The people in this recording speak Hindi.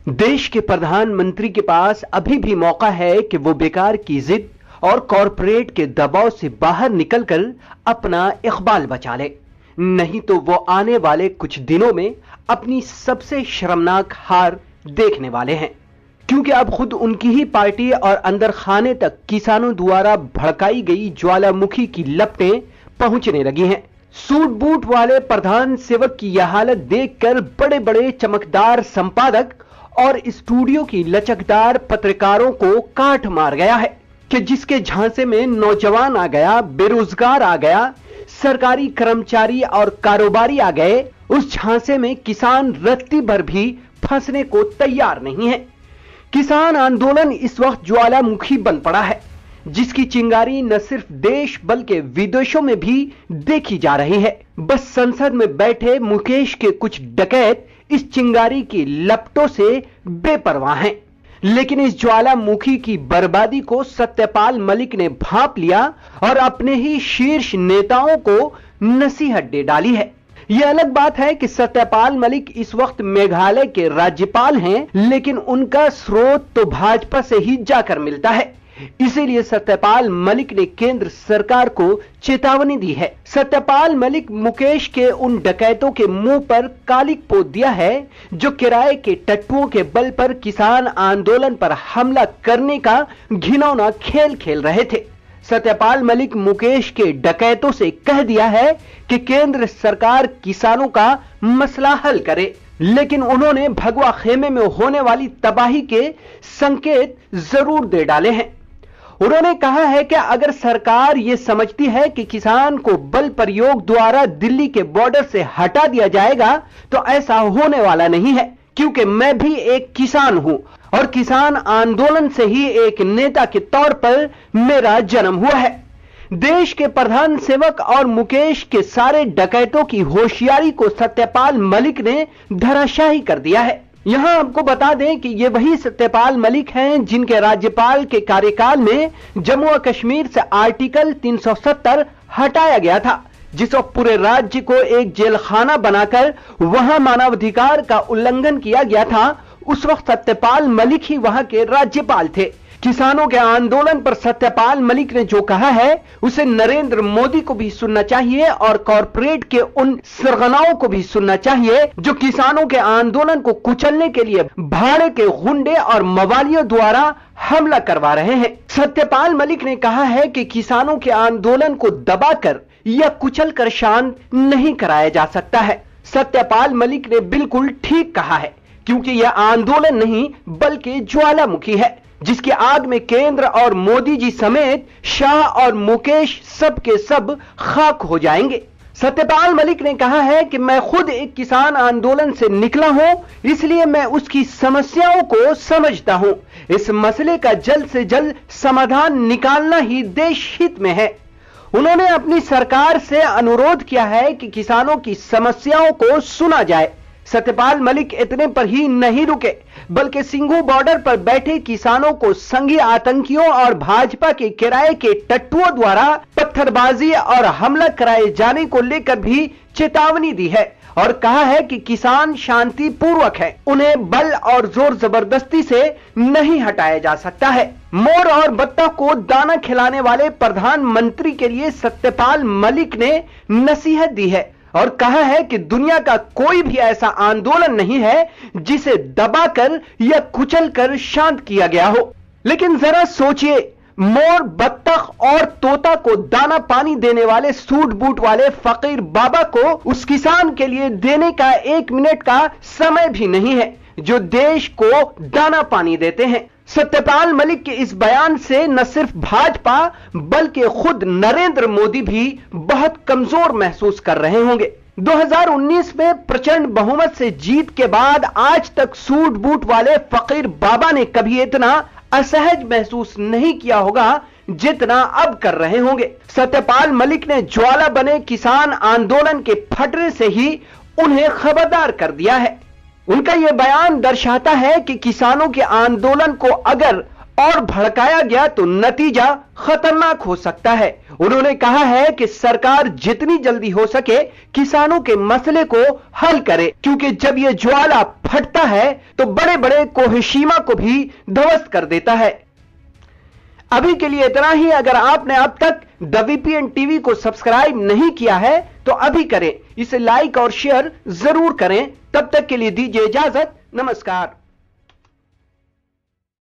देश के प्रधानमंत्री के पास अभी भी मौका है कि वो बेकार की जिद और कॉरपोरेट के दबाव से बाहर निकलकर अपना इकबाल बचा ले, नहीं तो वो आने वाले कुछ दिनों में अपनी सबसे शर्मनाक हार देखने वाले हैं। क्योंकि अब खुद उनकी ही पार्टी और अंदर खाने तक किसानों द्वारा भड़काई गई ज्वालामुखी की लपटें पहुंचने लगी हैं। सूट बूट वाले प्रधान सेवक की यह हालत देखकर बड़े बड़े चमकदार संपादक और स्टूडियो की लचकदार पत्रकारों को काट मार गया है कि जिसके झांसे में नौजवान आ गया, बेरोजगार आ गया, सरकारी कर्मचारी और कारोबारी आ गए, उस झांसे में किसान रत्ती भर भी फंसने को तैयार नहीं है। किसान आंदोलन इस वक्त ज्वालामुखी बन पड़ा है, जिसकी चिंगारी न सिर्फ देश बल्कि विदेशों में भी देखी जा रही है। बस संसद में बैठे मुकेश के कुछ डकैत इस चिंगारी की लपटों से बेपरवाह हैं। लेकिन इस ज्वालामुखी की बर्बादी को सत्यपाल मलिक ने भांप लिया और अपने ही शीर्ष नेताओं को नसीहत दे डाली है। यह अलग बात है कि सत्यपाल मलिक इस वक्त मेघालय के राज्यपाल हैं, लेकिन उनका स्रोत तो भाजपा से ही जाकर मिलता है। इसीलिए सत्यपाल मलिक ने केंद्र सरकार को चेतावनी दी है। सत्यपाल मलिक मुकेश के उन डकैतों के मुंह पर कालिक पोत दिया है जो किराए के टट्टुओं के बल पर किसान आंदोलन पर हमला करने का घिनौना खेल खेल रहे थे। सत्यपाल मलिक मुकेश के डकैतों से कह दिया है कि केंद्र सरकार किसानों का मसला हल करे, लेकिन उन्होंने भगवा खेमे में होने वाली तबाही के संकेत जरूर दे डाले हैं। उन्होंने कहा है कि अगर सरकार यह समझती है कि किसान को बल प्रयोग द्वारा दिल्ली के बॉर्डर से हटा दिया जाएगा तो ऐसा होने वाला नहीं है, क्योंकि मैं भी एक किसान हूं और किसान आंदोलन से ही एक नेता के तौर पर मेरा जन्म हुआ है। देश के प्रधान सेवक और मुकेश के सारे डकैतों की होशियारी को सत्यपाल मलिक ने धराशाही कर दिया है। यहां आपको बता दें कि ये वही सत्यपाल मलिक हैं जिनके राज्यपाल के कार्यकाल में जम्मू और कश्मीर से आर्टिकल 370 हटाया गया था, जिस वक्त पूरे राज्य को एक जेलखाना बनाकर वहां मानवाधिकार का उल्लंघन किया गया था। उस वक्त सत्यपाल मलिक ही वहां के राज्यपाल थे। किसानों के आंदोलन पर सत्यपाल मलिक ने जो कहा है उसे नरेंद्र मोदी को भी सुनना चाहिए और कॉरपोरेट के उन सरगनाओं को भी सुनना चाहिए जो किसानों के आंदोलन को कुचलने के लिए भाड़े के गुंडे और मवालियों द्वारा हमला करवा रहे हैं। सत्यपाल मलिक ने कहा है कि किसानों के आंदोलन को दबाकर या कुचल कर शांत नहीं कराया जा सकता है। सत्यपाल मलिक ने बिल्कुल ठीक कहा है, क्योंकि यह आंदोलन नहीं बल्कि ज्वालामुखी है, जिसकी आग में केंद्र और मोदी जी समेत शाह और मुकेश सब के सब खाक हो जाएंगे। सत्यपाल मलिक ने कहा है कि मैं खुद एक किसान आंदोलन से निकला हूं, इसलिए मैं उसकी समस्याओं को समझता हूं। इस मसले का जल्द से जल्द समाधान निकालना ही देश हित में है। उन्होंने अपनी सरकार से अनुरोध किया है कि किसानों की समस्याओं को सुना जाए। सत्यपाल मलिक इतने पर ही नहीं रुके, बल्कि सिंघू बॉर्डर पर बैठे किसानों को संघी आतंकियों और भाजपा के किराए के टट्टुओं द्वारा पत्थरबाजी और हमला कराए जाने को लेकर भी चेतावनी दी है और कहा है कि किसान शांति पूर्वक है, उन्हें बल और जोर जबरदस्ती से नहीं हटाया जा सकता है। मोर और बत्तख को दाना खिलाने वाले प्रधानमंत्री के लिए सत्यपाल मलिक ने नसीहत दी है और कहा है कि दुनिया का कोई भी ऐसा आंदोलन नहीं है जिसे दबाकर या कुचलकर शांत किया गया हो। लेकिन जरा सोचिए, मोर, बत्तख और तोता को दाना पानी देने वाले सूट बूट वाले फकीर बाबा को उस किसान के लिए देने का 1 मिनट का समय भी नहीं है जो देश को दाना पानी देते हैं। सत्यपाल मलिक के इस बयान से न सिर्फ भाजपा बल्कि खुद नरेंद्र मोदी भी बहुत कमजोर महसूस कर रहे होंगे। 2019 में प्रचंड बहुमत से जीत के बाद आज तक सूट बूट वाले फकीर बाबा ने कभी इतना असहज महसूस नहीं किया होगा जितना अब कर रहे होंगे। सत्यपाल मलिक ने ज्वाला बने किसान आंदोलन के फटने से ही उन्हें खबरदार कर दिया है। उनका यह बयान दर्शाता है कि किसानों के आंदोलन को अगर और भड़काया गया तो नतीजा खतरनाक हो सकता है। उन्होंने कहा है कि सरकार जितनी जल्दी हो सके किसानों के मसले को हल करे, क्योंकि जब यह ज्वाला फटता है तो बड़े बड़े कोहिशीमा को भी ध्वस्त कर देता है। अभी के लिए इतना ही। अगर आपने अब तक द वीपीएन टीवी को सब्सक्राइब नहीं किया है तो अभी करें, इसे लाइक और शेयर जरूर करें। तब तक के लिए दीजिए इजाजत। नमस्कार।